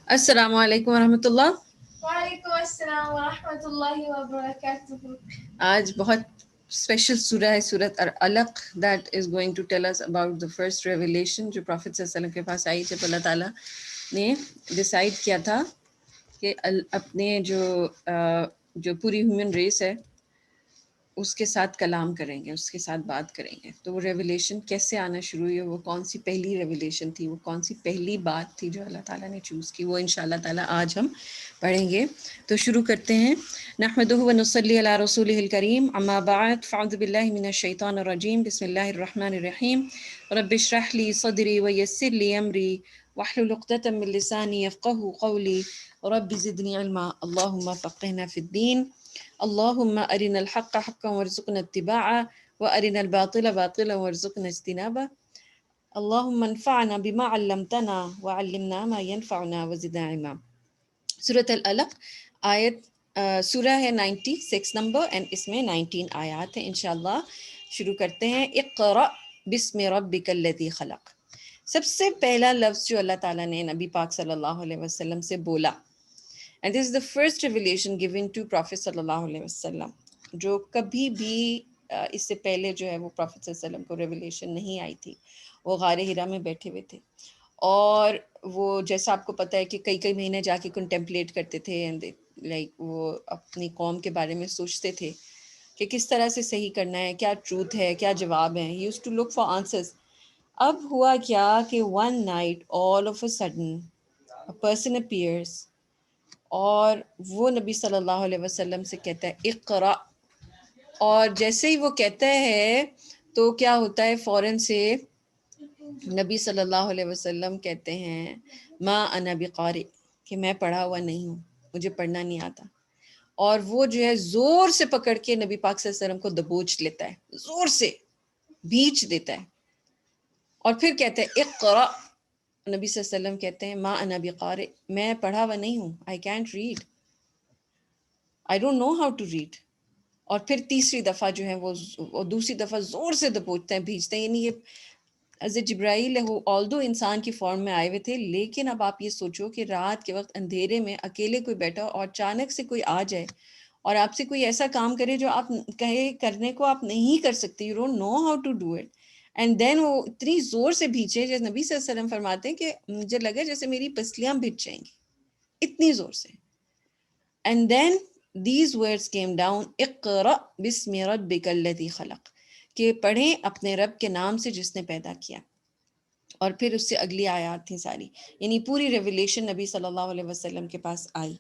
السلام علیکم ورحمۃ اللہ. وعلیکم السلام ورحمۃ اللہ وبرکاتہ. آج بہت اسپیشل سورہ ہے سورۃ العلق that is going to tell us about the first revelation جو پروفیٹ صلی اللہ علیہ وسلم کے پاس آئی جب اللہ تعالیٰ نے ڈیسائیڈ کیا تھا کہ اپنے جو پوری ہیومن ریس ہے اس کے ساتھ کلام کریں گے، اس کے ساتھ بات کریں گے. تو وہ ریویلیشن کیسے آنا شروع ہوئی، وہ کون سی پہلی ریویلیشن تھی، وہ کون سی پہلی بات تھی جو اللہ تعالیٰ نے چوز کی، وہ انشاءاللہ تعالیٰ آج ہم پڑھیں گے. تو شروع کرتے ہیں. نحمدہ و نصلی علی رسولہ الکریم، اما بعد فاعوذ باللہ من الشیطان الرجیم، بسم اللہ الرحمن الرحیم. رب اشرح لی صدری ویسر لی امری واحلل عقدۃ من لسانی یفقہوا قولی رب زدنی علما اللہم فقہنا فی الدین. اللہم ارنا الحق حقا وارزقنا اتباعہ وارنا الباطل باطلا وارزقنا اجتنابہ. اللہم انفعنا بما علمتنا وعلمنا ما ينفعنا وزدنا علما. سورۃ العلق آیت سورہ ہے 96 نمبر اینڈ اس میں 19 آیات ہیں. انشاءاللہ شروع کرتے ہیں. اقرأ بسم ربک الذی خلق. سب سے پہلا لفظ جو اللہ تعالیٰ نے نبی پاک صلی اللہ علیہ وسلم سے بولا، and this is the first revelation given to Prophet صلی اللہ علیہ وسلم، جو کبھی بھی اس سے پہلے جو ہے وہ Prophet صلی اللہ علیہ وسلم کو ریویلیشن نہیں آئی تھی. وہ غار ہرا میں بیٹھے ہوئے تھے اور وہ جیسا آپ کو پتہ ہے کہ کئی کئی مہینے جا کے کنٹمپلیٹ کرتے تھے، لائک وہ اپنی قوم کے بارے میں سوچتے تھے کہ کس طرح سے صحیح کرنا ہے، کیا ٹروتھ ہے، کیا جواب ہے. He used to look for answers. اب ہوا کیا کہ one night all of a sudden a person appears اور وہ نبی صلی اللہ علیہ وسلم سے کہتا ہے اقرا. اور جیسے ہی وہ کہتا ہے تو کیا ہوتا ہے، فوراً سے نبی صلی اللہ علیہ وسلم کہتے ہیں ما انا بقارئ، کہ میں پڑھا ہوا نہیں ہوں، مجھے پڑھنا نہیں آتا. اور وہ جو ہے زور سے پکڑ کے نبی پاک صلی اللہ علیہ وسلم کو دبوچ لیتا ہے، زور سے بھینچ دیتا ہے اور پھر کہتے ہیں اقرا. نبی صلی اللہ علیہ وسلم کہتے ہیں ما انا بقارئ، میں پڑھا ہوا نہیں ہوں، I can't read, I don't know how to read. اور پھر تیسری دفعہ جو ہے وہ دوسری دفعہ زور سے دبوچتے ہیں، بھیجتے ہیں. یعنی یہ از جبرائیل ہے، وہ آلدو انسان کی فارم میں آئے ہوئے تھے، لیکن اب آپ یہ سوچو کہ رات کے وقت اندھیرے میں اکیلے کوئی بیٹھا اور اچانک سے کوئی آ جائے اور آپ سے کوئی ایسا کام کرے جو آپ کہے کرنے کو آپ نہیں کر سکتے، you don't know how to do it. And then وہ اتنی زور سے بھیجے، جیسے نبی صلی اللہ علیہ وسلم فرماتے ہیں کہ مجھے لگا جیسے میری پسلیاں بھیج جائیں گی، اتنی زور سے. And then these words came down اقرأ بسم ربک الذی خلق، کہ پڑھیں اپنے رب کے نام سے جس نے پیدا کیا. اور پھر اس سے اگلی آیات تھیں ساری، یعنی پوری ریویلیشن نبی صلی اللہ علیہ وسلم کے پاس آئی.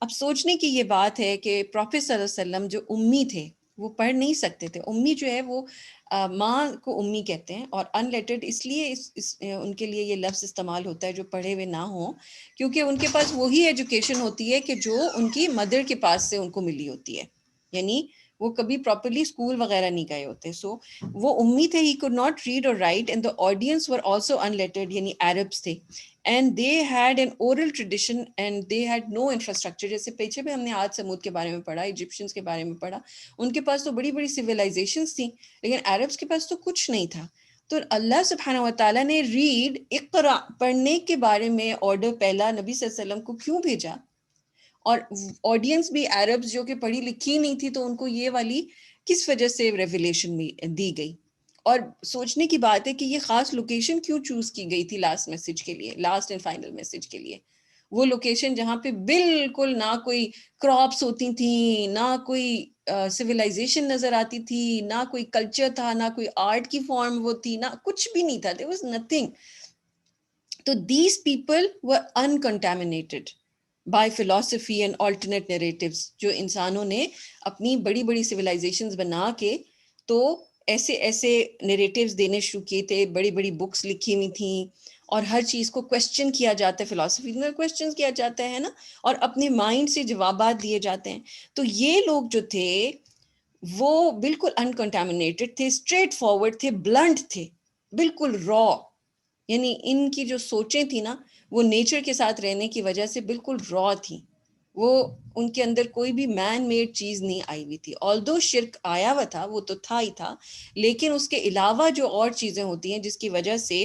اب سوچنے کی یہ بات ہے کہ پروفیٹ صلی اللہ علیہ وسلم جو امی تھے وہ پڑھ نہیں سکتے تھے. امی جو ہے وہ ماں کو امی کہتے ہیں، اور ان لیٹرڈ اس لیے ان کے لیے یہ لفظ استعمال ہوتا ہے جو پڑھے ہوئے نہ ہوں، کیونکہ ان کے پاس وہی ایجوکیشن ہوتی ہے کہ جو ان کی مدر کے پاس سے ان کو ملی ہوتی ہے. یعنی وہ کبھی پراپرلی اسکول وغیرہ نہیں گئے ہوتے. سو وہ امی تھے، ہی could not read or write and the audience were also unlettered، یعنی عربs تھے. and they had an oral tradition and they had no infrastructure. جیسے پیچھے بھی ہم نے عاد سمود کے بارے میں پڑھا، ایجپشنز کے بارے میں پڑھا، ان کے پاس تو بڑی بڑی سویلائزیشنز تھیں، لیکن عربس کے پاس تو کچھ نہیں تھا. تو اللہ سبحانہ و تعالیٰ نے ریڈ اقرا پڑھنے کے بارے میں آرڈر پہلا نبی صلی اللہ علیہ وسلم کو کیوں بھیجا؟ اور آڈینس بھی عربز جو کہ پڑھی لکھی نہیں تھی، تو ان کو یہ والی کس وجہ سے ریویلیشن دی گئی؟ اور سوچنے کی بات ہے کہ یہ خاص لوکیشن کیوں چوز کی گئی تھی لاسٹ میسج کے لیے، لاسٹ اینڈ فائنل میسج کے لیے. وہ لوکیشن جہاں پہ بالکل نہ کوئی کراپس ہوتی تھیں، نہ کوئی سویلائزیشن نظر آتی تھی، نہ کوئی کلچر تھا، نہ کوئی آرٹ کی فارم وہ تھی، نہ کچھ بھی نہیں تھا. there was nothing. تو these people were uncontaminated by philosophy and alternate narratives. جو انسانوں نے اپنی بڑی بڑی سویلائزیشنز بنا کے تو ایسے ایسے نیریٹیوز دینے شروع کیے تھے، بڑی بڑی بکس لکھی ہوئی تھیں، اور ہر چیز کو کویسچن کیا جاتا ہے، فلاسفی میں کویسچن کیا جاتا ہے نا، اور اپنے مائنڈ سے جوابات دیے جاتے ہیں. تو یہ لوگ جو تھے وہ بالکل انکنٹامنیٹڈ تھے، اسٹریٹ فارورڈ تھے، بلنٹ تھے، بالکل را. یعنی ان کی جو سوچیں تھیں نا وہ نیچر کے ساتھ رہنے کی وجہ سے بالکل را تھیں. وہ ان کے اندر کوئی بھی مین میڈ چیز نہیں آئی ہوئی تھی. آلدو شرک آیا ہوا تھا، وہ تو تھا ہی تھا، لیکن اس کے علاوہ جو اور چیزیں ہوتی ہیں جس کی وجہ سے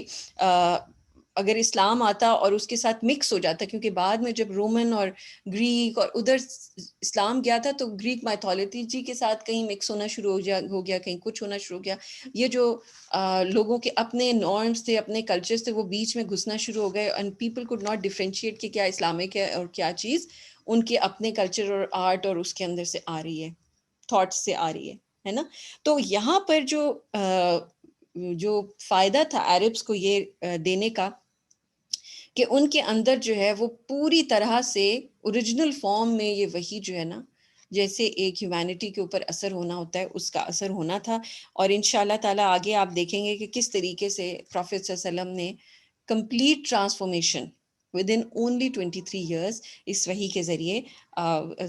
اگر اسلام آتا اور اس کے ساتھ مکس ہو جاتا، کیونکہ بعد میں جب رومن اور گریک اور ادھر اسلام گیا تھا تو گریک مائتھولوجی کے ساتھ کہیں مکس ہونا شروع ہو گیا، کہیں کچھ ہونا شروع ہو گیا. یہ جو لوگوں کے اپنے نارمس تھے، اپنے کلچرز تھے، وہ بیچ میں گھسنا شروع ہو گئے، and people could not differentiate کہ کیا اسلامک ہے اور کیا چیز ان کے اپنے کلچر اور آرٹ اور اس کے اندر سے آ رہی ہے، تھاٹس سے آ رہی ہے نا. تو یہاں پر جو فائدہ تھا عربس کو یہ دینے کا کہ ان کے اندر جو ہے وہ پوری طرح سے اوریجنل فارم میں یہ وہی جو ہے نا، جیسے ایک ہیومینٹی کے اوپر اثر ہونا ہوتا ہے، اس کا اثر ہونا تھا. اور انشاءاللہ تعالیٰ آگے آپ دیکھیں گے کہ کس طریقے سے پروفیٹ صلی اللہ علیہ وسلم نے complete transformation within only 23 years اس وحی کے ذریعے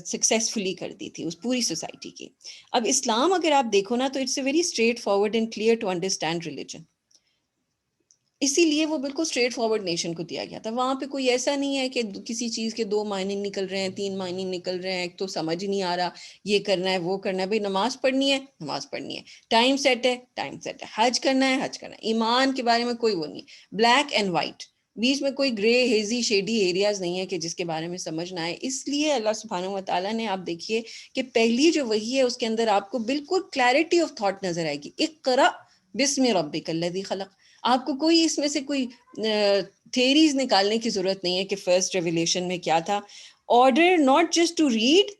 سکسیسفلی کر دی تھی اس پوری سوسائٹی کی. اب اسلام اگر آپ دیکھو نا تو it's a very straightforward and clear to understand religion. اسی لیے وہ بالکل اسٹریٹ فارورڈ نیشن کو دیا گیا تھا. وہاں پہ کوئی ایسا نہیں ہے کہ کسی چیز کے 2 معنی نکل رہے ہیں، 3 معنی نکل رہے ہیں، ایک تو سمجھ نہیں آ رہا، یہ کرنا ہے وہ کرنا ہے. بھائی نماز پڑھنی ہے، نماز پڑھنی ہے، ٹائم سیٹ ہے، ٹائم سیٹ ہے، حج کرنا ہے، حج کرنا ہے. ایمان کے بارے میں کوئی وہ نہیں ہے، بلیک اینڈ وائٹ، بیچ میں کوئی گرے ہیزی شیڈی ایریاز نہیں ہے کہ جس کے بارے میں سمجھ نہ آئے. اس لیے اللہ سبحانہ و تعالیٰ نے، آپ دیکھیے کہ پہلی جو وحی ہے اس کے اندر آپ کو بالکل کلیئرٹی آف تھاٹ نظر آئے گی. اقرأ بسم ربک الذی خلق. آپ کو کوئی اس میں سے کوئی تھیریز نکالنے کی ضرورت نہیں ہے کہ فرسٹ ریویلیشن میں کیا تھا. Order not just to read,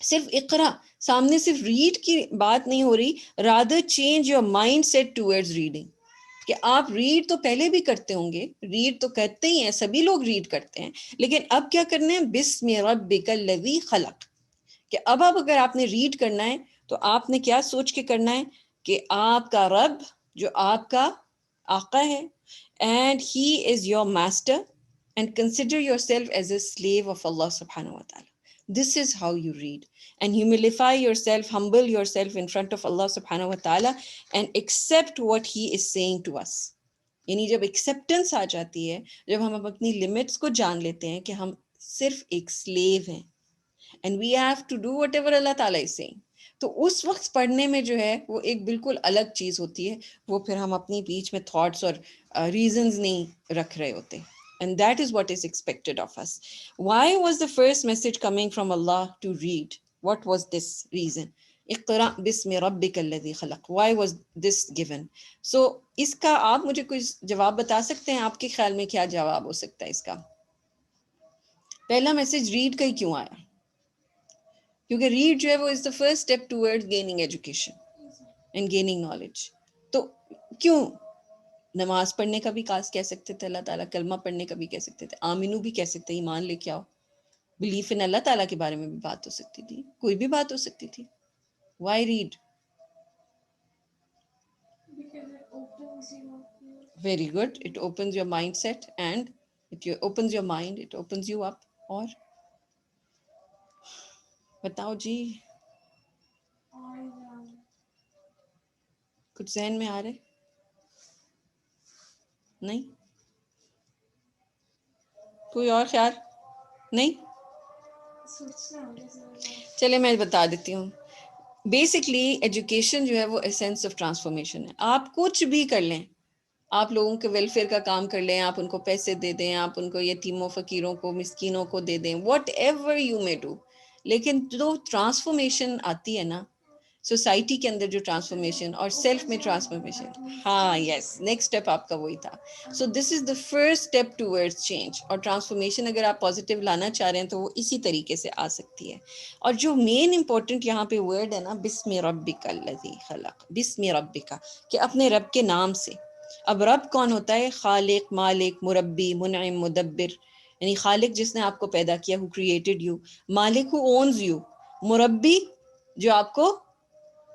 صرف اقرا، سامنے صرف ریڈ کی بات نہیں ہو رہی، rather change your mindset towards reading. کہ آپ ریڈ تو پہلے بھی کرتے ہوں گے، ریڈ تو کرتے ہی ہیں، سبھی لوگ ریڈ کرتے ہیں، لیکن اب کیا کرنا ہے؟ بسم ربک الذی خلق. کہ اب اگر آپ نے ریڈ کرنا ہے تو آپ نے کیا سوچ کے کرنا ہے کہ آپ کا رب جو آپ کا آقا ہے، and he is your master, and consider yourself as a slave of Allah سبحانہ و تعالیٰ. This is how you read and humilify yourself, humble yourself in front of Allah سبحانہ و تعالیٰ and accept what he is saying to us. یعنی جب acceptance آ جاتی ہے، جب ہم اپنی لمٹس کو جان لیتے ہیں کہ ہم صرف ایک سلیو ہیں and we have to do whatever اللہ تعالیٰ is saying، تو اس وقت پڑھنے میں جو ہے وہ ایک بالکل الگ چیز ہوتی ہے. وہ پھر ہم اپنی بیچ میں تھاٹس اور ریزنز نہیں رکھ رہے ہوتے. And that is what is expected of us. Why was the first message coming from Allah to read? What was this reason? اقرأ بسم ربک الذی خلق. Why was this given? So اس کا آپ مجھے کوئی جواب بتا سکتے ہیں؟ آپ کے خیال میں کیا جواب ہو سکتا ہے اس کا؟ پہلا میسج ریڈ کا ہی کیوں آیا؟ کیونکہ ریڈ جو ہے وہ is the first step toward gaining education and gaining knowledge. تو کیوں؟ نماز پڑھنے کا بھی کہہ سکتے تھے اللہ تعالیٰ، کلمہ پڑھنے کا بھی کہہ سکتے تھے، آمینو بھی کہہ سکتے، ایمان لے کے آؤ، بلیف ان اللہ تعالیٰ کے بارے میں بھی بات ہو سکتی تھی، کوئی بھی بات ہو سکتی تھی. Why read? Very good. It opens your mindset and it opens your mind, it opens you up. اور بتاؤ جی، کچھ ذہن میں آ رہے؟ نہیں؟ کوئی اور خیال نہیں؟ چلے میں بتا دیتی ہوں. بیسکلی ایجوکیشن جو ہے وہ ایسنس آف ٹرانسفارمیشن ہے. آپ کچھ بھی کر لیں، آپ لوگوں کے ویلفیئر کا کام کر لیں، آپ ان کو پیسے دے دیں، آپ ان کو یتیموں فقیروں کو مسکینوں کو دے دیں، what ever you may do, لیکن جو ٹرانسفارمیشن آتی ہے نا سوسائٹی کے اندر، جو ٹرانسفارمیشن اور سیلف میں ٹرانسفارمیشن، ہاں یس، نیکسٹ اسٹیپ آپ کا وہی تھا. So this is the first step towards change. اور ٹرانسفارمیشن اگر آپ پازیٹیو لانا چاہ رہے ہیں تو وہ اسی طریقے سے آ سکتی ہے. اور جو مین امپورٹنٹ یہاں پہ ورڈ ہے نا، بسم ربک الذی خلق، بسم ربک، کہ اپنے رب کے نام سے. اب رب کون ہوتا ہے؟ خالق، مالک، مربی، منعم، مدبر. یعنی خالق جس نے آپ کو پیدا کیا، who created you، Malik who owns you، مربی جو آپ کو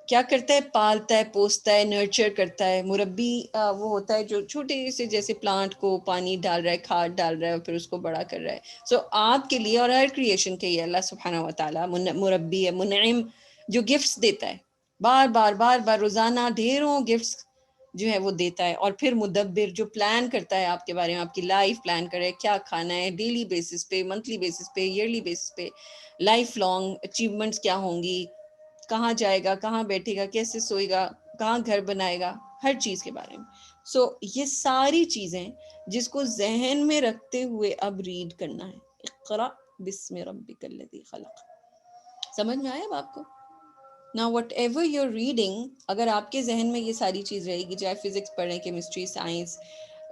کیا کرتا ہے؟ پالتا ہے، پوستا ہے، نرچر کرتا ہے. مربی وہ ہوتا ہے جو چھوٹے سے جیسے پلانٹ کو پانی ڈال رہا ہے، کھاد ڈال رہا ہے اور پھر اس کو بڑا کر رہا ہے. سو آپ کے لیے اور ہر کریشن کے لیے اللہ سبحانہ و تعالیٰ مربی ہے، منعم جو گفٹس دیتا ہے، بار بار بار بار روزانہ ڈھیروں گفٹس جو ہے وہ دیتا ہے. اور پھر مدبر جو پلان کرتا ہے آپ کے بارے میں، آپ کی لائف پلان کرے، کیا کھانا ہے ڈیلی بیسس پہ، منتھلی بیسس پہ، ایئرلی بیسس پہ، لائف لانگ اچیومنٹس کیا ہوں گی، کہاں جائے گا، کہاں بیٹھے گا، کیسے سوئے گا، کہاں گھر بنائے گا، ہر چیز کے بارے میں. سو یہ ساری چیزیں جس کو ذہن میں رکھتے ہوئے اب ریڈ کرنا ہے. اقرا بسم ربک الذی خلق. سمجھ میں آیا اب آپ کو؟ نا وٹ ایور یور ریڈنگ، اگر آپ کے ذہن میں یہ ساری چیز رہے گی، چاہے فزکس پڑھ رہے ہیں، کیمسٹری، سائنس،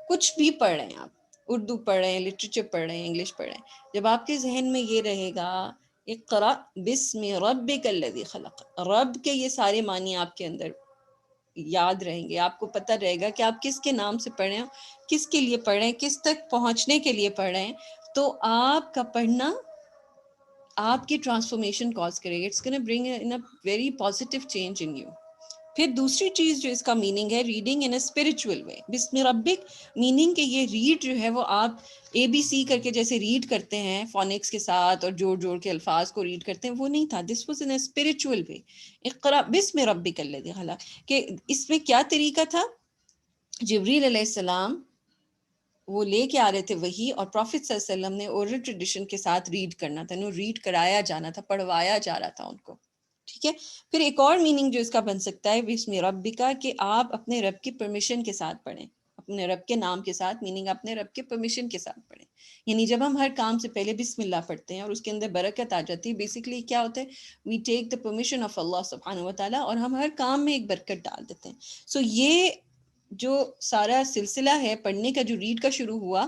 کچھ بھی پڑھ رہے ہیں آپ، اردو پڑھ رہے ہیں، لٹریچر پڑھ رہے ہیں، انگلش پڑھ رہے ہیں، جب آپ کے ذہن میں یہ رہے گا اقرا بسم ربک الذی خلق، رب کے یہ سارے معنی آپ کے اندر یاد رہیں گے، آپ کو پتہ رہے گا کہ آپ کس کے نام سے پڑھ رہے ہیں، کس کے لیے پڑھ رہے ہیں، کس تک پہنچنے کے لیے پڑھ رہے ہیں، تو آپ کا پڑھنا آپ کی ٹرانسفارمیشن کاز کرے گا. It's gonna bring in a very positive change in you. پھر دوسری چیز جو اس کا میننگ ہے، ریڈنگ ان اے اسپرچول وے. بسم ربک میننگ کہ یہ ریڈ جو ہے وہ آپ اے بی سی کر کے جیسے ریڈ کرتے ہیں فونکس کے ساتھ اور جوڑ جوڑ کے الفاظ کو ریڈ کرتے ہیں، وہ نہیں تھا. This was in a spiritual وے. اقرا بسم ربک الذی خلق، کہ اس میں کیا طریقہ تھا؟ جبریل علیہ السلام وہ لے کے آ رہے تھے وہی، اور پروفٹ صلی اللہ علیہ وسلم نے اورل ٹریڈیشن کے ساتھ ریڈ کرنا تھا، انہوں ریڈ کرایا جانا تھا، پڑھوایا جا رہا تھا ان کو. ٹھیک ہے. پھر ایک اور میننگ جو اس کا بن سکتا ہے بسم ربک، کہ آپ اپنے رب کی پرمیشن کے ساتھ پڑھیں، اپنے رب کے نام کے ساتھ، میننگ اپنے رب کے پرمیشن کے ساتھ پڑھیں. یعنی جب ہم ہر کام سے پہلے بسم اللہ پڑھتے ہیں اور اس کے اندر برکت آ جاتی ہے، بیسیکلی کیا ہوتا ہے، وی ٹیک دا پرمیشن آف اللہ سبحانہ و تعالیٰ، اور ہم ہر کام میں ایک برکت ڈال دیتے ہیں. سو یہ جو سارا سلسلہ ہے پڑھنے کا، جو ریڈ کا شروع ہوا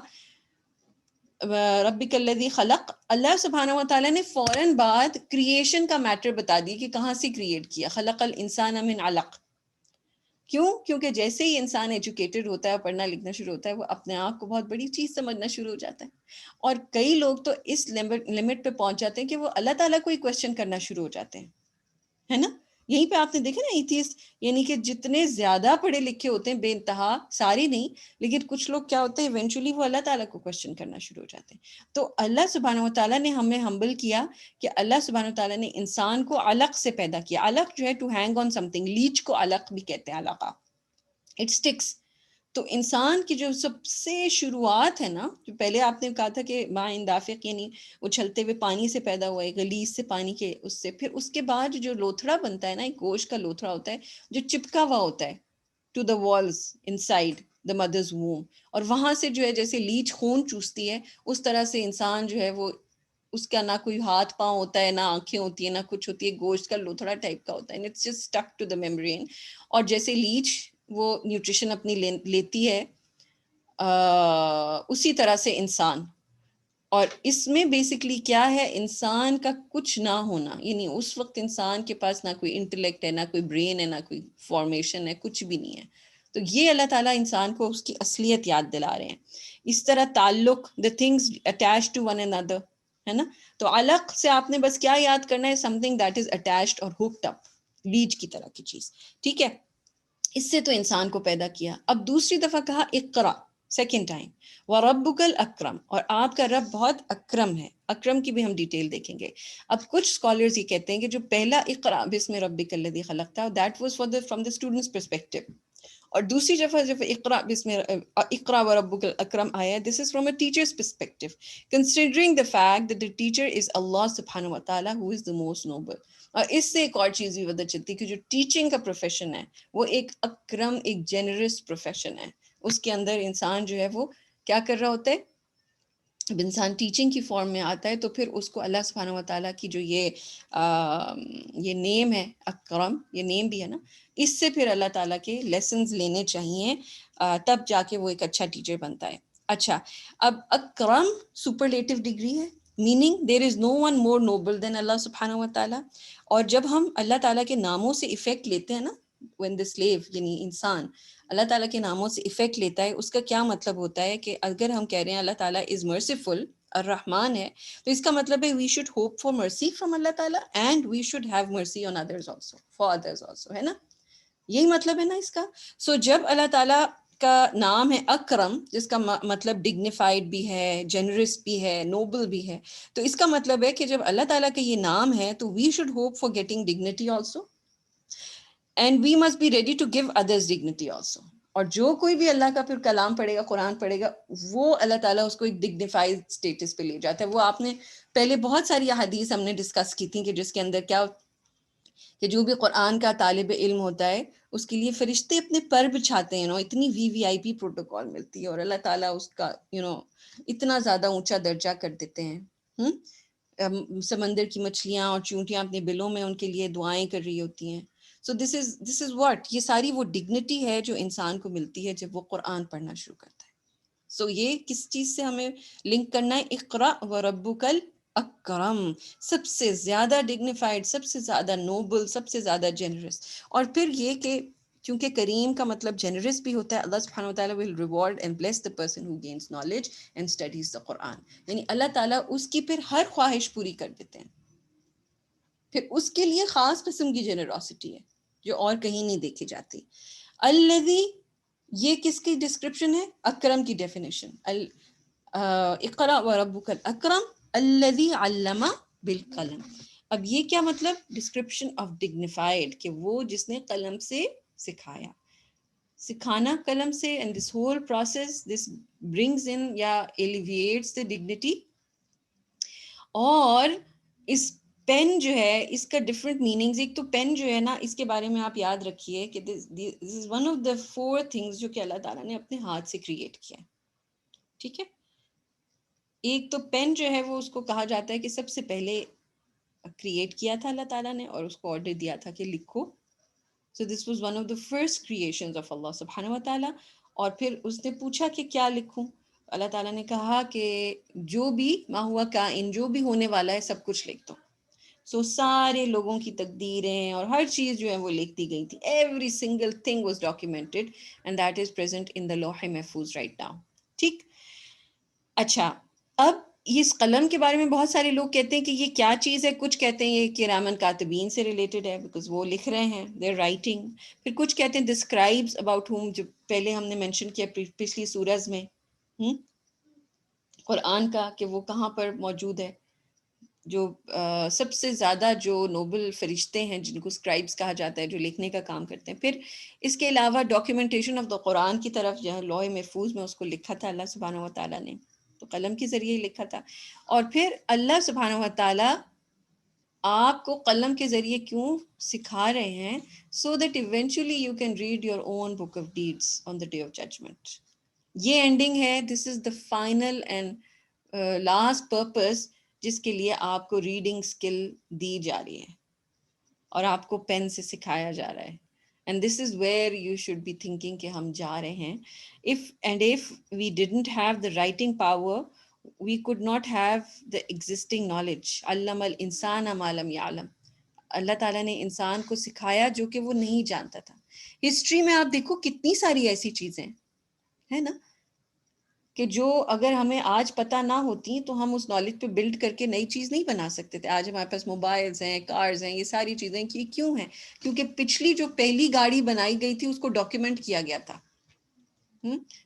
ربک الذی خلق، اللہ سبحانہ و تعالیٰ نے فوراً بعد کریشن کا میٹر بتا دی کہ کہاں سے کریٹ کیا. خلق الانسان من علق. کیوں؟ کیونکہ جیسے ہی انسان ایجوکیٹڈ ہوتا ہے، پڑھنا لکھنا شروع ہوتا ہے، وہ اپنے آپ کو بہت بڑی چیز سمجھنا شروع ہو جاتا ہے. اور کئی لوگ تو اس لمٹ پہ پہنچ جاتے ہیں کہ وہ اللہ تعالیٰ کو ہی کویسچن کرنا شروع ہو جاتے ہیں، ہے نا. یہیں پہ آپ نے دیکھا نا ایتھیسٹ، یعنی کہ جتنے زیادہ پڑھے لکھے ہوتے ہیں بے انتہا، سارے نہیں لیکن کچھ لوگ کیا ہوتے ہیں ایونچولی وہ اللہ تعالیٰ کو کویسچن کرنا شروع ہو جاتے ہیں. تو اللہ سبحانہ و تعالیٰ نے ہمیں ہمبل کیا کہ اللہ سبحانہ و تعالیٰ نے انسان کو علق سے پیدا کیا. علق جو ہے to hang on something, leech کو علق بھی کہتے ہیں، علقہ، اٹ سٹکس. تو انسان کی جو سب سے شروعات ہے نا، جو پہلے آپ نے کہا تھا کہ ماء دافق، یعنی اچھلتے ہوئے پانی سے پیدا ہوا ہے، غلیظ سے پانی کے اس سے، پھر اس کے بعد جو لوتھڑا بنتا ہے نا، ایک گوشت کا لوتھڑا ہوتا ہے جو چپکا ہوا ہوتا ہے to the walls inside the mother's womb, اور وہاں سے جو ہے جیسے لیچ خون چوستی ہے، اس طرح سے انسان جو ہے وہ، اس کا نہ کوئی ہاتھ پاؤں ہوتا ہے، نہ آنکھیں ہوتی ہیں، نہ کچھ ہوتی ہے، گوشت کا لوتھڑا ٹائپ کا ہوتا ہے، it's just stick to the membrane. اور جیسے لیچ وہ نیوٹریشن اپنی لیتی ہے، اسی طرح سے انسان. اور اس میں بیسکلی کیا ہے، انسان کا کچھ نہ ہونا، یعنی اس وقت انسان کے پاس نہ کوئی انٹلیکٹ ہے، نہ کوئی برین ہے، نہ کوئی فارمیشن ہے، کچھ بھی نہیں ہے. تو یہ اللہ تعالیٰ انسان کو اس کی اصلیت یاد دلا رہے ہیں. اس طرح تعلق، the things attached to one another، ہے نا. تو علق سے آپ نے بس کیا یاد کرنا ہے، something that is attached اور hooked up، لیج کی طرح کی چیز. ٹھیک ہے. اس سے تو انسان کو پیدا کیا. اب دوسری دفعہ کہا اقرا، سیکنڈ ٹائم، وَرَبُّكَ الْأَكْرَمُ، اور آپ کا رب بہت اکرم ہے. اکرم کی بھی ہم ڈیٹیل دیکھیں گے. اب کچھ اسکالرز یہ کہتے ہیں کہ جو پہلا اقرا بسم ربک الذی خلق تھا، that was from the student's perspective, اور دوسری دفعہ جب اقرا وربک الاکرم آیا، this is from a teacher's perspective, considering the fact that the teacher is Allah سبحانہ و تعالیٰ ہو از دا موسٹ نوبل. اور اس سے ایک اور چیز بھی پتہ چلتی ہے کہ جو ٹیچنگ کا پروفیشن ہے وہ ایک اکرم، ایک جنرس پروفیشن ہے. اس کے اندر انسان جو ہے وہ کیا کر رہا ہوتا ہے، جب انسان ٹیچنگ کی فارم میں آتا ہے تو پھر اس کو اللہ سبحانہ و تعالیٰ کی جو یہ نیم ہے اکرم، یہ نیم بھی ہے نا، اس سے پھر اللہ تعالیٰ کے لیسنز لینے چاہیے، تب جا کے وہ ایک اچھا ٹیچر بنتا ہے. اچھا، اب اکرم سپرلیٹو ڈگری ہے، meaning there is know one more Nobel دین اللہ سبحانہ و تعالیٰ. اور جب ہم اللہ تعالیٰ کے ناموں سے افیکٹ لیتے ہیں نا، when the slave یعنی انسان اللہ تعالیٰ کے ناموں سے افیکٹ لیتا ہے، اس کا کیا مطلب ہوتا ہے کہ اگر ہم کہہ رہے ہیں اللہ تعالیٰ از مرسیفل، الرحمن ہے، تو اس کا مطلب ہے we should hope for mercy from اللہ تعالیٰ، and we should have mercy on others also, for others also, ہے نا. یہی مطلب ہے نا اس کا. سو جب اللہ تعالیٰ کا نام ہے اکرم، جس کا مطلب ڈگنیفائڈ بھی ہے، جنرس بھی ہے، نوبل بھی ہے، تو اس کا مطلب ہے کہ جب اللہ تعالیٰ کا یہ نام ہے تو we should hope for getting dignity also, and we must be ready to give others dignity also. اور جو کوئی بھی اللہ کا پھر کلام پڑھے گا، قرآن پڑھے گا، وہ اللہ تعالیٰ اس کو ایک ڈگنیفائڈ اسٹیٹس پہ لے جاتا ہے. وہ آپ نے پہلے بہت ساری احادیث ہم نے ڈسکس کی تھیں کہ جس کے اندر کیا کہ جو بھی قرآن کا طالب علم ہوتا ہے اس کے لیے فرشتے اپنے پر بچھاتے ہیں، اتنی وی آئی پی پروٹوکال ملتی ہے، اور اللہ تعالیٰ اس کا اتنا زیادہ اونچا درجہ کر دیتے ہیں۔ سمندر کی مچھلیاں اور چونٹیاں اپنے بلوں میں ان کے لیے دعائیں کر رہی ہوتی ہیں۔ سو دس از واٹ، یہ ساری وہ ڈگنیٹی ہے جو انسان کو ملتی ہے جب وہ قرآن پڑھنا شروع کرتا ہے۔ سو یہ کس چیز سے ہمیں لنک کرنا ہے؟ اقرا وربک الاکرم، سب سے زیادہ ڈگنیفائڈ، سب سے زیادہ نوبل، سب سے زیادہ جنرس۔ اور پھر یہ کہ چونکہ کریم کا مطلب جنرس بھی ہوتا ہے، اللہ سبحانہ وتعالیٰ will reward and bless the person who gains knowledge and studies the قرآن، یعنی اللہ تعالیٰ اس کی پھر ہر خواہش پوری کر دیتے ہیں۔ پھر اس کے لیے خاص قسم کی جنراسٹی ہے جو اور کہیں نہیں دیکھی جاتی۔ الذی، یہ کس کی ڈسکرپشن ہے؟ اکرم کی ڈیفینیشن۔ اقرا وربک الاکرم الذی علم بالقلم۔ اب یہ کیا مطلب؟ ڈسکرپشن آف ڈگنیفائڈ، کہ وہ جس نے قلم سے سکھایا، سکھانا قلم سے، and this whole process this brings in یا alleviates the dignity۔ اور اس پین جو ہے اس کا ڈفرینٹ میننگز، ایک تو پین جو ہے نا، اس کے بارے میں آپ یاد رکھیے کہ this is one of the 4 things جو کہ اللہ تعالیٰ نے اپنے ہاتھ سے کریٹ کیا ہے، ٹھیک ہے؟ ایک تو پین جو ہے وہ اس کو کہا جاتا ہے کہ سب سے پہلے کریٹ کیا تھا اللہ تعالیٰ نے، اور اس کو آرڈر دیا تھا کہ لکھو۔ So this was one of the first creations of Allah سبحانہ و تعالیٰ۔ اور پھر اس نے پوچھا کہ کیا لکھوں؟ اللہ تعالیٰ نے کہا کہ جو بھی ما ہوا کائن، جو بھی ہونے والا ہے سب کچھ لکھ دو۔ سو سارے لوگوں کی تقدیریں اور ہر چیز جو ہے وہ لکھ دی گئی تھی، every single thing was documented and that is present in the لوح محفوظ رائٹ ناؤ، ٹھیک؟ اچھا، اب اس قلم کے بارے میں بہت سارے لوگ کہتے ہیں کہ یہ کیا چیز ہے، کچھ کہتے ہیں یہ کرامن کاتبین سے ریلیٹڈ ہے بیکاز وہ لکھ رہے ہیں، دیر رائٹنگ۔ پھر کچھ کہتے ہیں ڈسکرائبس اباؤٹ ہوم، جو پہلے ہم نے مینشن کیا پچھلی سورج میں قرآن کا، کہ وہ کہاں پر موجود ہے، جو سب سے زیادہ جو نوبل فرشتے ہیں جن کو اسکرائبس کہا جاتا ہے، جو لکھنے کا کام کرتے ہیں۔ پھر اس کے علاوہ ڈاکیومنٹیشن آف دا قرآن کی طرف جہاں لوح محفوظ میں اس کو لکھا تھا اللہ سبحانہ و تعالیٰ نے، تو قلم کے ذریعے ہی لکھا تھا۔ اور پھر اللہ سبحانہ و تعالیٰ آپ کو قلم کے ذریعے کیوں سکھا رہے ہیں؟ So that eventually you can read your own book of deeds on the day of judgment. یہ اینڈنگ ہے، this is the final and last purpose جس کے لیے آپ کو ریڈنگ اسکل دی جا رہی ہے اور آپ کو پین سے سکھایا جا رہا ہے۔ And this is where you should be thinking کہ ہم جا رہے ہیں۔ if we didn't have the writing power, we could not have the existing knowledge۔ علم الانسان ما لم يعلم، اللہ تعالیٰ نے انسان کو سکھایا جو کہ وہ نہیں جانتا تھا۔ ہسٹری میں آپ دیکھو کتنی ساری ایسی چیزیں ہیں نا کہ جو اگر ہمیں آج پتہ نہ ہوتی تو ہم اس نالج پہ بلڈ کر کے نئی چیز نہیں بنا سکتے تھے۔ آج ہمارے پاس موبائلز ہیں، کارز ہیں، یہ ساری چیزیں کیوں ہیں؟ کیونکہ پچھلی جو پہلی گاڑی بنائی گئی تھی اس کو ڈاکیومنٹ کیا گیا تھا۔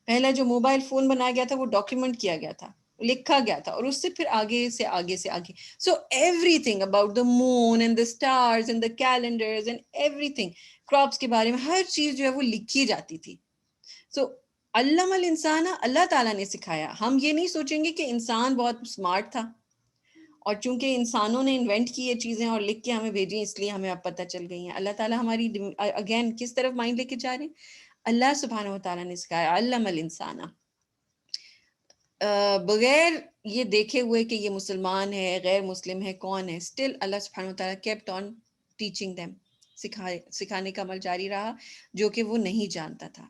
پہلا جو موبائل فون بنایا گیا تھا وہ ڈاکیومنٹ کیا گیا تھا، لکھا گیا تھا، اور اس سے پھر آگے سے آگے سے آگے۔ So every thing about the moon and the stars and the calendars and every thing, crops کے بارے میں ہر چیز جو ہے وہ لکھی جاتی تھی۔ سو علم الانسان، اللہ تعالیٰ نے سکھایا۔ ہم یہ نہیں سوچیں گے کہ انسان بہت اسمارٹ تھا اور چونکہ انسانوں نے انوینٹ کی یہ چیزیں اور لکھ کے ہمیں بھیجی اس لیے ہمیں اب پتہ چل گئی ہیں۔ اللہ تعالیٰ ہماری اگین کس طرف مائنڈ لے کے جا رہے ہیں؟ اللہ سبحانہ و تعالیٰ نے سکھایا، علم الانسان، بغیر یہ دیکھے ہوئے کہ یہ مسلمان ہے غیر مسلم ہے کون ہے، اسٹل اللہ سبحانہ و تعالیٰ kept on teaching them، سکھانے کا عمل جاری رہا جو کہ وہ نہیں جانتا تھا۔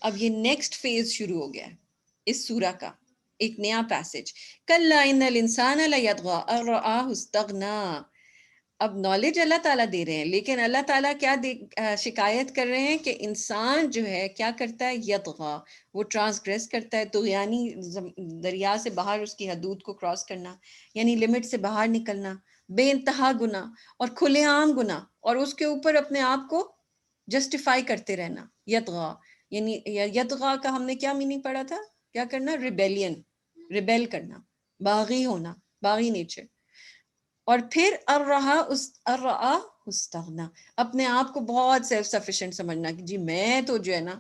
اب یہ نیکسٹ فیز شروع ہو گیا اس سورہ کا، ایک نیا پیسج، کلا ان الانسان لیطغی ان رآہ استغنی۔ اب نالج اللہ تعالیٰ دے رہے ہیں، لیکن اللہ تعالیٰ کیا شکایت کر رہے ہیں کہ انسان جو ہے کیا کرتا ہے؟ یطغی، وہ ٹرانسگریس کرتا ہے، طغیانی دریا سے باہر اس کی حدود کو کراس کرنا، یعنی لمٹ سے باہر نکلنا، بے انتہا گناہ اور کھلے عام گناہ، اور اس کے اوپر اپنے آپ کو جسٹیفائی کرتے رہنا۔ یطغی یعنی یطغی کا ہم نے کیا میننگ پڑھا تھا؟ کیا کرنا؟ ریبیلین، ریبیل کرنا، باغی ہونا، باغی نیچر۔ اور پھر الرآہ استغنی، اپنے آپ کو بہت سیلف سفیشینٹ سمجھنا کہ جی میں تو جو ہے نا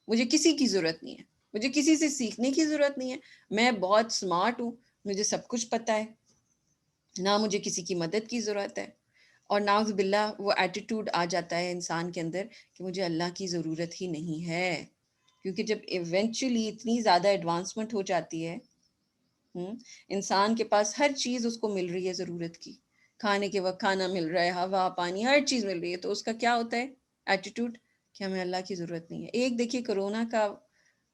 مجھے کسی کی ضرورت نہیں ہے، مجھے کسی سے سیکھنے کی ضرورت نہیں ہے، میں بہت سمارٹ ہوں، مجھے سب کچھ پتہ ہے، نہ مجھے کسی کی مدد کی ضرورت ہے۔ اور ناؤذ باللہ وہ ایٹیٹیوڈ آ جاتا ہے انسان کے اندر کہ مجھے اللہ کی ضرورت ہی نہیں ہے، کیونکہ جب ایونچولی اتنی زیادہ ایڈوانسمنٹ ہو جاتی ہے، انسان کے پاس ہر چیز اس کو مل رہی ہے ضرورت کی، کھانے کے وقت کھانا مل رہا ہے، ہوا پانی ہر چیز مل رہی ہے، تو اس کا کیا ہوتا ہے ایٹیٹیوڈ کہ ہمیں اللہ کی ضرورت نہیں ہے۔ ایک دیکھیے کرونا کا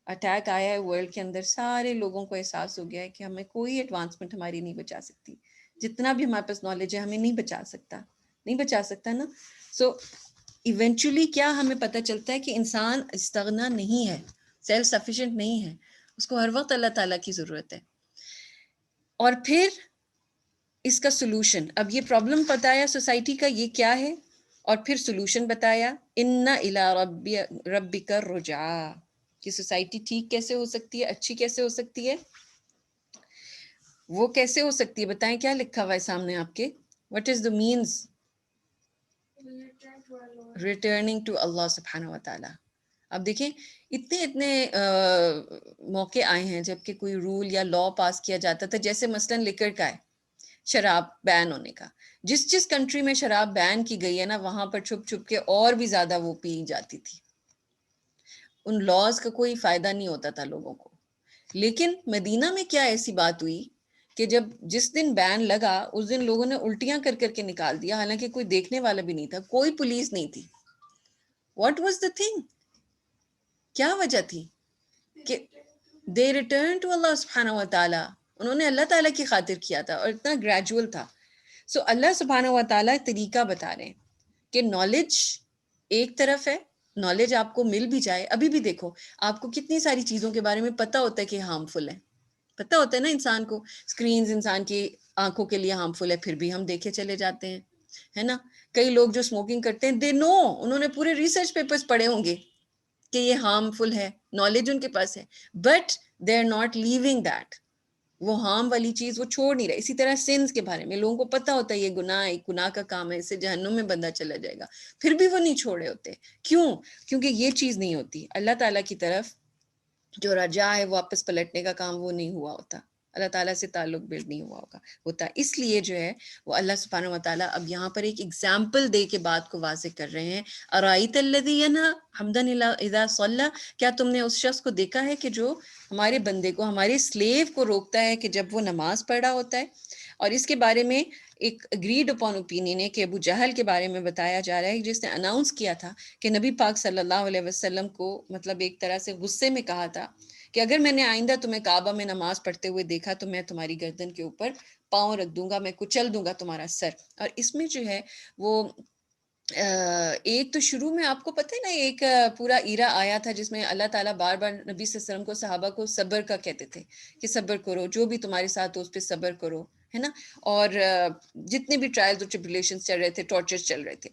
اٹیک آیا ہے ورلڈ کے اندر، سارے لوگوں کو احساس ہو گیا ہے کہ ہمیں کوئی ایڈوانسمنٹ ہماری نہیں بچا سکتی، جتنا بھی ہمارے پاس نالج ہے ہمیں نہیں بچا سکتا، نہیں بچا سکتا نا۔ سو ایونچولی کیا ہمیں پتہ چلتا ہے کہ انسان استغنا نہیں ہے، سیلف سفیشینٹ نہیں ہے، اس کو ہر وقت اللہ تعالیٰ کی ضرورت ہے۔ اور پھر اس کا سلوشن، اب یہ پرابلم بتایا سوسائٹی کا یہ کیا ہے، اور پھر سلوشن بتایا ان الی ربک الرجعا، کہ سوسائٹی ٹھیک کیسے ہو سکتی ہے، اچھی کیسے ہو سکتی ہے، وہ کیسے ہو سکتی ہے، بتائیں کیا لکھا ہوا ہے سامنے آپ کے، what is the means returning to Allah سبحانہ و تعالیٰ۔ اب دیکھیں اتنے موقع آئے ہیں جب کہ کوئی رول یا لا پاس کیا جاتا تھا، جیسے مثلاً لیکر کا ہے، شراب بین ہونے کا، جس کنٹری میں شراب بین کی گئی ہے نا، وہاں پر چھپ چھپ کے اور بھی زیادہ وہ پی جاتی تھی، ان لاز کا کوئی فائدہ نہیں ہوتا تھا لوگوں کو۔ لیکن مدینہ میں کیا ایسی بات ہوئی کہ جس دن بین لگا اس دن لوگوں نے الٹیاں کر کر کے نکال دیا، حالانکہ کوئی دیکھنے والا بھی نہیں تھا، کوئی پولیس نہیں تھی۔ واٹ واز دا تھنگ، کیا وجہ تھی کہ دے ریٹرن ٹو اللہ سبحانہ و تعالیٰ، انہوں نے اللہ تعالیٰ کی خاطر کیا تھا، اور اتنا گریجول تھا۔ سو اللہ سبحانہ و تعالیٰ طریقہ بتا رہے ہیں کہ نالج ایک طرف ہے، نالج آپ کو مل بھی جائے، ابھی بھی دیکھو آپ کو کتنی ساری چیزوں کے بارے میں پتہ ہوتا ہے کہ ہارمفل ہے، پتہ ہوتا ہے نا انسان کو، اسکرینز انسان کی آنکھوں کے لیے ہارمفل ہے، پھر بھی ہم دیکھے چلے جاتے ہیں، ہے نا۔ کئی لوگ جو اسموکنگ کرتے ہیں، دے نو، انہوں نے پورے ریسرچ پیپرز پڑھے ہوں گے کہ یہ ہارمفل ہے، نالج ان کے پاس ہے، but they are not living that, وہ ہارم والی چیز وہ چھوڑ نہیں رہے۔ اسی طرح سنس کے بارے میں لوگوں کو پتہ ہوتا ہے یہ گناہ ایک گناہ کا کام ہے، اس سے جہنم میں بندہ چلا جائے گا، پھر بھی وہ نہیں چھوڑے ہوتے۔ کیوں؟ کیونکہ یہ چیز نہیں ہوتی، اللہ تعالیٰ کی طرف جو رجا ہے، واپس پلٹنے کا کام وہ نہیں ہوا ہوتا، اللہ تعالیٰ سے تعلق بلڈ نہیں ہوا ہوتا۔ اس لیے جو ہے وہ اللہ سبحانہ و تعالیٰ اب یہاں پر ایک ایگزامپل دے کے بات کو واضح کر رہے ہیں۔ ارائیت الذی ینہی عبدا اذا صلی، کیا تم نے اس شخص کو دیکھا ہے کہ جو ہمارے بندے کو، ہمارے سلیو کو روکتا ہے کہ جب وہ نماز پڑھ رہا ہوتا ہے؟ اور اس کے بارے میں ایک اگریڈ اپون اوپینین ہے کہ ابو جہل کے بارے میں بتایا جا رہا ہے، جس نے اناؤنس کیا تھا کہ نبی پاک صلی اللہ علیہ وسلم کو مطلب ایک طرح سے غصے میں کہا تھا کہ اگر میں نے آئندہ تمہیں کعبہ میں نماز پڑھتے ہوئے دیکھا تو میں تمہاری گردن کے اوپر پاؤں رکھ دوں گا، میں کچل دوں گا تمہارا سر۔ اور اس میں جو ہے وہ ایک تو شروع میں آپ کو پتہ ہے نا، ایک پورا ایرا آیا تھا جس میں اللہ تعالیٰ بار بار نبی صلی اللہ علیہ وسلم کو، صحابہ کو صبر کا کہتے تھے کہ صبر کرو، جو بھی تمہارے ساتھ ہو اس پہ صبر کرو، ہے نا۔ اور جتنے بھی ٹرائلز اور ٹریبولیشنز چل رہے تھے، ٹارچرز چل رہے تھے،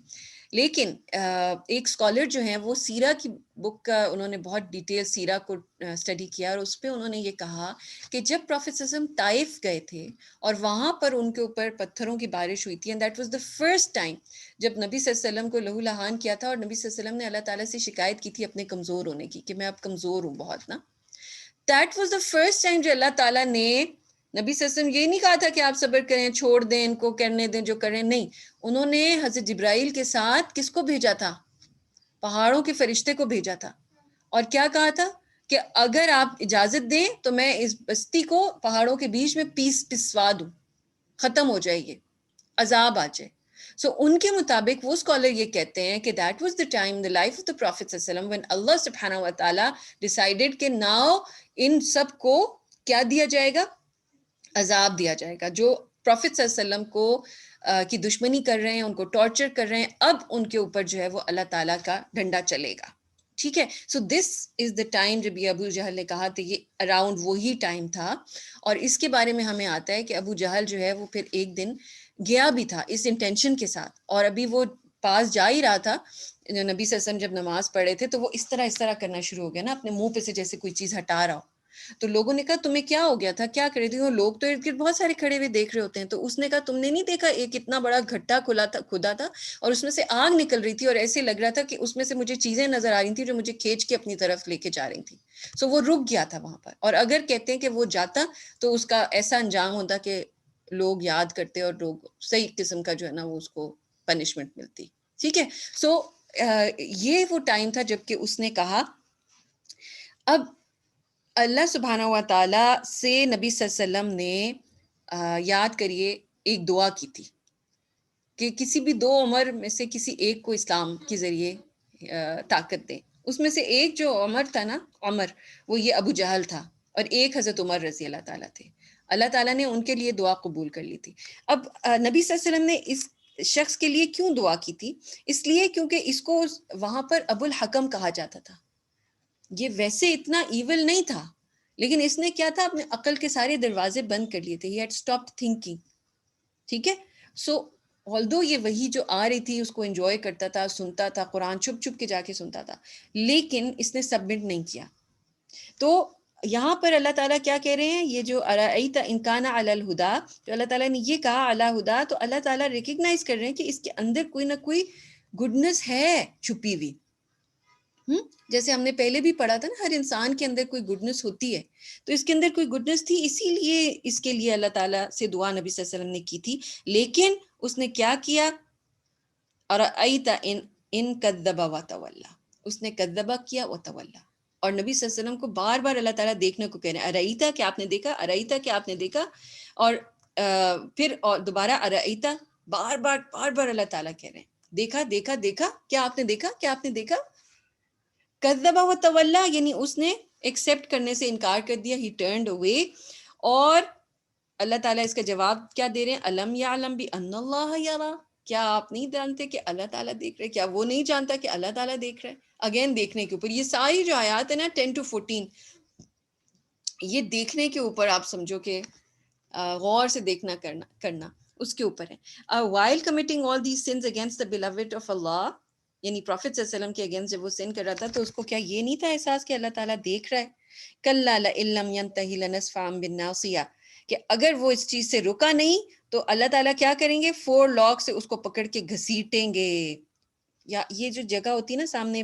لیکن ایک اسکالر جو ہیں وہ سیرہ کی بک کا انہوں نے بہت ڈیٹیل سیرہ کو اسٹڈی کیا، اور اس پہ انہوں نے یہ کہا کہ جب پروفیٹ صلی اللہ علیہ وسلم طائف گئے تھے اور وہاں پر ان کے اوپر پتھروں کی بارش ہوئی تھی، and that was the first time جب نبی صلی اللہ علیہ وسلم کو لہو لہان کیا تھا، اور نبی صلی اللہ علیہ وسلم نے اللہ تعالیٰ سے شکایت کی تھی اپنے کمزور ہونے کی کہ میں اب کمزور ہوں بہت نا۔ That was the first time جو اللہ تعالیٰ نے، نبی صلی اللہ علیہ وسلم یہ نہیں کہا تھا کہ آپ صبر کریں، چھوڑ دیں ان کو کرنے دیں جو کریں، نہیں، انہوں نے حضرت جبرائیل کے ساتھ کس کو بھیجا تھا؟ پہاڑوں کے فرشتے کو بھیجا تھا، اور کیا کہا تھا کہ اگر آپ اجازت دیں تو میں اس بستی کو پہاڑوں کے بیچ میں پسوا دوں، ختم ہو جائے، یہ عذاب آ جائے۔ سو ان کے مطابق وہ اسکالر یہ کہتے ہیں کہ that was the time the life of the prophet صلی اللہ علیہ وسلم when اللہ سبحانہ و تعالیٰ ڈیسائیڈڈ کہ ناؤ ان سب کو کیا دیا جائے گا؟ عذاب دیا جائے گا، جو پروفیٹ صلی اللہ علیہ وسلم کو کی دشمنی کر رہے ہیں، ان کو ٹارچر کر رہے ہیں، اب ان کے اوپر جو ہے وہ اللہ تعالیٰ کا ڈنڈا چلے گا، ٹھیک ہے۔ سو دس از دا ٹائم، جب یہ ابو جہل نے کہا تو یہ اراؤنڈ وہی ٹائم تھا، اور اس کے بارے میں ہمیں آتا ہے کہ ابو جہل جو ہے وہ پھر ایک دن گیا بھی تھا اس انٹینشن کے ساتھ، اور ابھی وہ پاس جا ہی رہا تھا، نبی صلی اللہ علیہ وسلم جب نماز پڑھے تھے تو وہ اس طرح کرنا شروع ہو گیا نا، اپنے منہ پہ سے جیسے کوئی چیز ہٹا رہا ہو، تو لوگوں نے کہا تمہیں کیا ہو گیا تھا، کیا کر رہی تھی؟ وہ لوگ تو ارد گرد بہت سارے کھڑے ہوئے دیکھ رہے ہوتے ہیں، تو اس نے کہا تم نے نہیں دیکھا ایک اتنا بڑا گھٹا کھدا تھا اور اس میں سے آگ نکل رہی تھی، اور ایسے لگ رہا تھا کہ اس میں سے مجھے چیزیں نظر آ رہی تھیں جو مجھے کھینچ کے اپنی طرف لے کے جا رہی تھیں۔ سو وہ رک گیا تھا وہاں پر، اور اگر کہتے ہیں کہ وہ جاتا تو اس کا ایسا انجام ہوتا کہ لوگ یاد کرتے اور لوگ صحیح قسم کا جو ہے نا وہ اس کو پنشمنٹ ملتی. ٹھیک ہے. سو یہ وہ ٹائم تھا جب کہ اس نے کہا. اب اللہ سبحانہ و تعالیٰ سے نبی صلی اللہ علیہ وسلم نے یاد کریے ایک دعا کی تھی کہ کسی بھی 2 عمر میں سے کسی ایک کو اسلام کے ذریعے طاقت دیں. اس میں سے ایک جو عمر تھا نا، عمر، وہ یہ ابو جہل تھا، اور ایک حضرت عمر رضی اللہ تعالیٰ تھے. اللہ تعالیٰ نے ان کے لیے دعا قبول کر لی تھی. اب نبی صلی اللہ علیہ وسلم نے اس شخص کے لیے کیوں دعا کی تھی؟ اس لیے کیونکہ اس کو وہاں پر ابو الحکم کہا جاتا تھا. یہ ویسے اتنا ایول نہیں تھا، لیکن اس نے کیا تھا، اپنے عقل کے سارے دروازے بند کر لیے تھے. He had stopped thinking. ٹھیک ہے. سو آلدو یہ وہی جو آ رہی تھی اس کو انجوائے کرتا تھا، سنتا تھا، قرآن چھپ چھپ کے جا کے سنتا تھا، لیکن اس نے سبمٹ نہیں کیا. تو یہاں پر اللہ تعالیٰ کیا کہہ رہے ہیں، یہ جو ارأیت ان کان علی الہدا، جو اللہ تعالیٰ نے یہ کہا علی ہدا، تو اللہ تعالیٰ ریکگنائز کر رہے ہیں کہ اس کے اندر کوئی نہ کوئی گڈنس ہے چھپی ہوئی. جیسے ہم نے پہلے بھی پڑھا تھا نا، ہر انسان کے اندر کوئی گڈنس ہوتی ہے. تو اس کے اندر کوئی گڈنس تھی، اسی لیے اس کے لیے اللہ تعالیٰ سے دعا نبی صلی اللہ علیہ وسلم نے کی تھی. لیکن اس نے کیا کیا، ارأیت ان کذب وتولی، اس نے کذبہ کیا وتولی. اور نبی صلی اللہ علیہ وسلم کو بار بار اللہ تعالیٰ دیکھنے کو کہہ رہے ہیں، ارأیت کہ آپ نے دیکھا، ارأیت کہ آپ نے دیکھا. اور پھر اور دوبارہ ارأیت، بار بار اللہ تعالیٰ کہہ رہے ہیں دیکھا دیکھا دیکھا، کیا آپ نے دیکھا، کیا آپ نے دیکھا. کذب وتولی یعنی اس نے ایکسیپٹ کرنے سے انکار کر دیا، ہی ٹرنڈ اوے. اور اللہ تعالیٰ اس کا جواب کیا دے رہے ہیں، الم یعلم بان اللہ یری، کیا آپ نہیں جانتے کہ اللہ تعالیٰ دیکھ رہے، کیا وہ نہیں جانتا کہ اللہ تعالیٰ دیکھ رہے. اگین دیکھنے کے اوپر یہ ساری جو آیات ہیں نا 10 to 14، یہ دیکھنے کے اوپر آپ سمجھو کہ غور سے دیکھنا کرنا اس کے اوپر ہے. while committing all these sins against the beloved of Allah، یعنی پروفیٹ صلی اللہ علیہ وسلم کے اگینسٹ جب وہ سن کر رہا تھا تو اس کو کیا یہ نہیں تھا احساس کہ اللہ تعالیٰ دیکھ رہا ہے. کلا لئن لم ينتهِ لنسفعا بالناصیہ، کہ اگر وہ اس چیز سے رکا نہیں تو اللہ تعالیٰ کیا کریں گے، 4 لاک سے اس کو پکڑ کے گھسیٹیں گے. یا یہ جو جگہ ہوتی ہے نا سامنے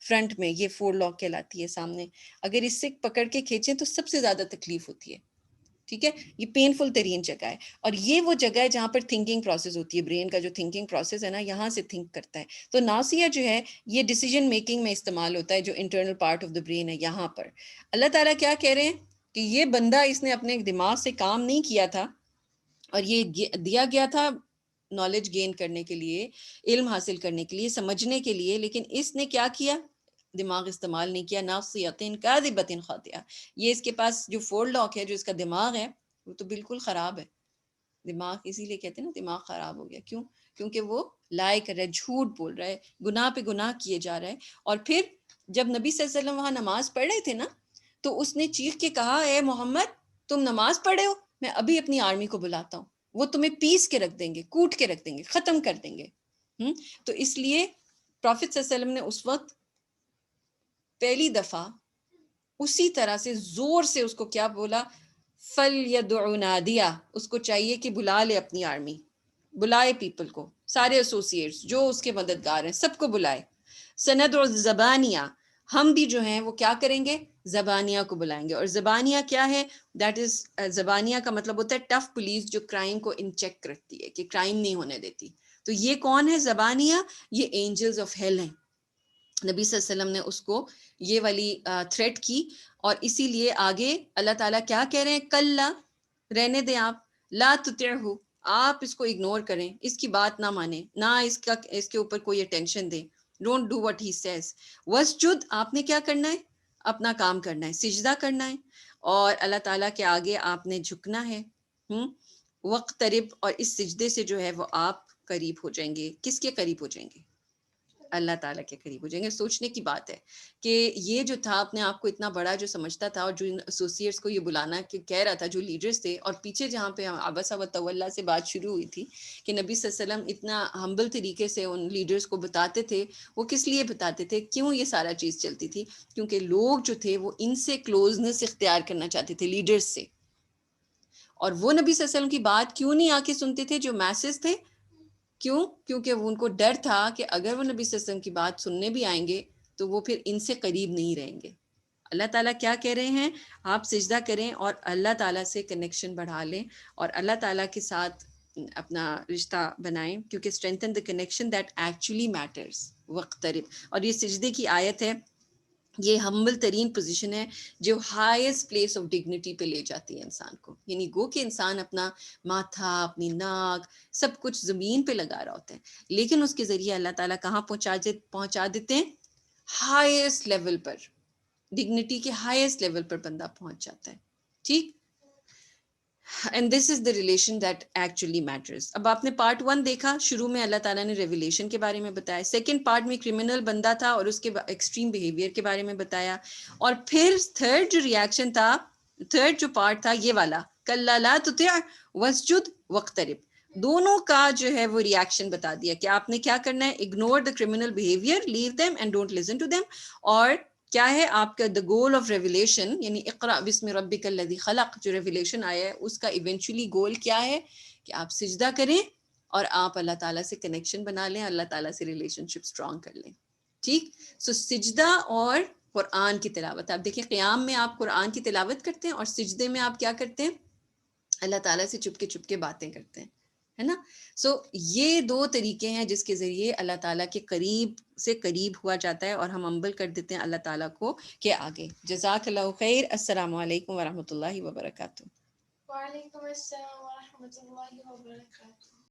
فرنٹ میں، یہ 4 لاک کہلاتی ہے سامنے، اگر اس سے پکڑ کے کھینچیں تو سب سے زیادہ تکلیف ہوتی ہے. ٹھیک ہے. یہ پینفل ترین جگہ ہے. اور یہ وہ جگہ ہے جہاں پر تھنکنگ پروسیس ہوتی ہے، برین کا جو تھنکنگ پروسیس ہے نا، یہاں سے تھنک کرتا ہے. تو ناصیہ جو ہے یہ ڈیسیجن میکنگ میں استعمال ہوتا ہے، جو internal part of the brain ہے. یہاں پر اللہ تعالیٰ کیا کہہ رہے ہیں کہ یہ بندہ اس نے اپنے دماغ سے کام نہیں کیا تھا، اور یہ دیا گیا تھا نالج گین کرنے کے لیے، علم حاصل کرنے کے لیے، سمجھنے کے لیے، لیکن اس نے کیا کیا، دماغ استعمال نہیں کیا. ناصیۃ کاذبۃ خاطئہ، یہ اس کے پاس جو 4 لاک ہے، جو اس کا دماغ ہے وہ تو بالکل خراب ہے. دماغ اسی لیے کہتے ہیں نا دماغ خراب ہو گیا. کیوں؟ کیونکہ وہ لائے کر رہا ہے، جھوٹ بول رہا ہے، گناہ پہ گناہ کیے جا رہا ہے. اور پھر جب نبی صلی اللہ علیہ وسلم وہاں نماز پڑھ رہے تھے نا، تو اس نے چیخ کے کہا، اے محمد تم نماز پڑھے ہو، میں ابھی اپنی آرمی کو بلاتا ہوں، وہ تمہیں پیس کے رکھ دیں گے، کوٹ کے رکھ دیں گے، ختم کر دیں گے. تو اس لیے پروفیٹ صلی اللہ علیہ وسلم نے اس وقت پہلی دفعہ اسی طرح سے زور سے اس کو کیا بولا، فَلْيَدْعُ نَادِيَهُ، اس کو چاہیے کہ بلا لے اپنی آرمی، بلائے پیپل کو، سارے ایسوسیٹس جو اس کے مددگار ہیں سب کو بلائے. سَنَدْعُ الزَّبَانِيَةَ، ہم بھی جو ہیں وہ کیا کریں گے، زبانیہ کو بلائیں گے. اور زبانیہ کیا ہے، دیٹ از، زبانیہ کا مطلب ہوتا ہے ٹف پولیس، جو کرائم کو ان چیک رکھتی ہے کہ کرائم نہیں ہونے دیتی. تو یہ کون ہے زبانیہ، یہ اینجلز آف ہیل ہیں. نبی صلی اللہ علیہ وسلم نے اس کو یہ والی تھریٹ کی. اور اسی لیے آگے اللہ تعالیٰ کیا کہہ رہے ہیں، کلا، رہنے دیں آپ، لا تطعہ، آپ اس کو اگنور کریں، اس کی بات نہ مانیں، نہ اس کے اوپر کوئی اٹینشن دیں. Don't do what he says. واسجد، آپ نے کیا کرنا ہے، اپنا کام کرنا ہے، سجدہ کرنا ہے، اور اللہ تعالیٰ کے آگے آپ نے جھکنا ہے. وقترب، اور اس سجدے سے جو ہے وہ آپ قریب ہو جائیں گے. کس کے قریب ہو جائیں گے، اللہ تعالیٰ کے قریب ہو جائیں گے. سوچنے کی بات ہے کہ یہ جو تھا اپنے آپ کو اتنا بڑا جو سمجھتا تھا، اور جو ایسوسیٹس کو یہ بلانا کہ کہہ رہا تھا، جو لیڈرز تھے، اور پیچھے جہاں پہ عبسہ وتولی سے بات شروع ہوئی تھی کہ نبی صلی اللہ علیہ وسلم اتنا ہمبل طریقے سے ان لیڈرز کو بتاتے تھے. وہ کس لیے بتاتے تھے، کیوں یہ سارا چیز چلتی تھی، کیونکہ لوگ جو تھے وہ ان سے کلوزنس اختیار کرنا چاہتے تھے، لیڈرز سے. اور وہ نبی صلی اللہ علیہ وسلم کی بات کیوں نہیں آ کے سنتے تھے جو میسز تھے، کیوں؟ کیونکہ ان کو ڈر تھا کہ اگر وہ نبی صلی اللہ علیہ وسلم کی بات سننے بھی آئیں گے تو وہ پھر ان سے قریب نہیں رہیں گے. اللہ تعالیٰ کیا کہہ رہے ہیں، آپ سجدہ کریں اور اللہ تعالیٰ سے کنیکشن بڑھا لیں، اور اللہ تعالیٰ کے ساتھ اپنا رشتہ بنائیں، کیونکہ strengthen the connection that actually matters وقترب. اور یہ سجدے کی آیت ہے، یہ ہمبل ترین پوزیشن ہے جو ہائیسٹ پلیس آف ڈگنیٹی پہ لے جاتی ہے انسان کو. یعنی گو کہ انسان اپنا ماتھا، اپنی ناک، سب کچھ زمین پہ لگا رہا ہوتا ہے، لیکن اس کے ذریعے اللہ تعالیٰ کہاں پہنچا دیتے ہیں؟ ہائیسٹ لیول پر، ڈگنیٹی کے ہائیسٹ لیول پر بندہ پہنچ جاتا ہے. ٹھیک، and this is the relation that actually matters. اب آپ نے پارٹ 1 دیکھا، شروع میں اللہ تعالیٰ نے ریویلیشن کے بارے میں بتایا، سیکنڈ پارٹ میں کرمنل بندہ تھا اور اس کے ایکسٹریم بیہیویئر کے بارے میں بتایا، اور پھر تھرڈ جو ریاکشن تھا، تھرڈ جو پارٹ تھا یہ والا، کلا لا تطع واسجد واقترب. دونوں کا جو ہے وہ ریاکشن بتا دیا کہ آپ نے کیا کرنا ہے، ignore the criminal behaviour, leave them and don't listen to them. اور کیا ہے آپ کا دا گول آف ریویلیشن، یعنی اقرا بسم ربک الذی خلق جو ریویلیشن آیا ہے اس کا ایونچولی گول کیا ہے کہ آپ سجدہ کریں اور آپ اللہ تعالیٰ سے کنیکشن بنا لیں، اللہ تعالیٰ سے ریلیشن شپ اسٹرانگ کر لیں. ٹھیک، سو سجدہ اور قرآن کی تلاوت. آپ دیکھیں قیام میں آپ قرآن کی تلاوت کرتے ہیں اور سجدے میں آپ کیا کرتے ہیں؟ اللہ تعالیٰ سے چپ کے باتیں کرتے ہیں، ہے نا. سو یہ دو طریقے ہیں جس کے ذریعے اللہ تعالیٰ کے قریب سے قریب ہوا جاتا ہے اور ہم عمل کر دیتے ہیں اللہ تعالیٰ کو کے آگے. جزاک اللہ خیر. السلام علیکم ورحمۃ اللہ وبرکاتہ. وعلیکم السلام ورحمۃ اللہ وبرکاتہ.